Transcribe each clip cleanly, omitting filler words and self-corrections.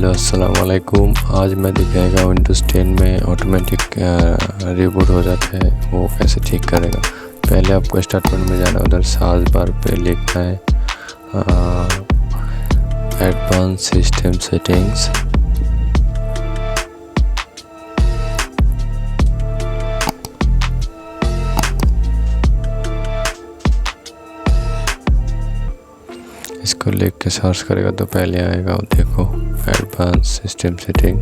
Hello अस्सलाम वालेकुम। आज मैं दिखाएगा विंडोज़ 10 में ऑटोमेटिक रिबूट हो जाता है, वो कैसे ठीक करेगा। पहले आपको स्टार्टमेंट में जाना है, उधर साज बार पे लिखना है एडवांस सिस्टम सेटिंग्स। इसको लिख के सर्च करेगा तो पहले आएगा, देखो एडवांस सिस्टम सेटिंग।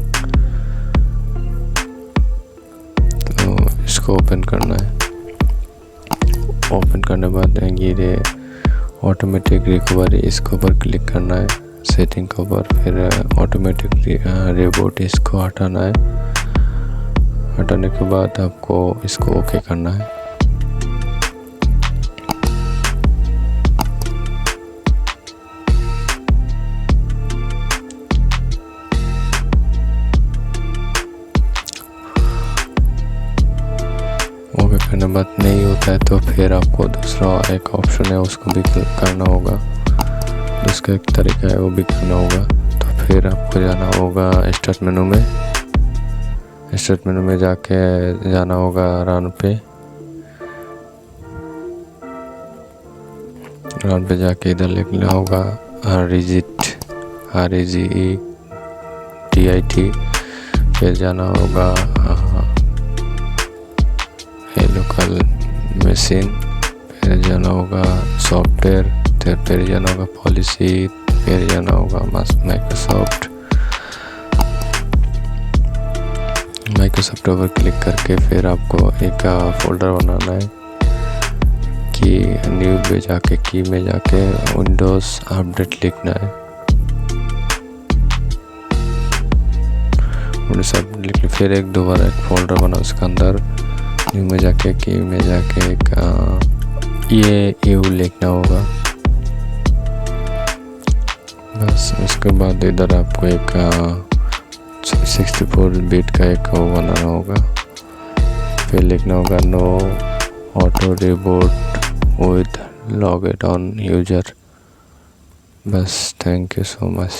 तो इसको ओपन करना है। ओपन करने के बाद ये ऑटोमेटिक रिकवरी, इसके ऊपर क्लिक करना है सेटिंग के ऊपर। फिर ऑटोमेटिक रिबूट, इसको हटाना है। हटाने के बाद आपको इसको ओके करना है। ओके करने के बाद नहीं होता है तो फिर आपको दूसरा एक ऑप्शन है, उसको भी क्लिक करना होगा। दूसरा एक तरीका है, वो भी करना होगा। तो फिर आपको जाना होगा स्टार्ट मेनू में। स्टार्ट मेनू में जाके जाना होगा रन पे। रन पे जाके इधर लिखना होगा REGIT REGETIT। फिर जाना होगा लोकल मशीन। फिर जाना होगा सॉफ्टवेयर। फिर जाना होगा पॉलिसी। फिर जाना होगा माइक्रोसॉफ्ट पर क्लिक करके फिर आपको एक फोल्डर बनाना है कि न्यू में जाके की में जाके विंडोज़ अपडेट लिखना है। विंडोज़ अपडेट लिख के फिर एक दोबारा एक फोल्डर बना, उसके अंदर न्यू में जाके की में जाके एक ये यू लिखना होगा। बस उसके बाद इधर आपको एक 64 बिट का एक वो बनाना होगा। फिर लिखना होगा no auto reboot with log it on user. बस थैंक यू सो मच।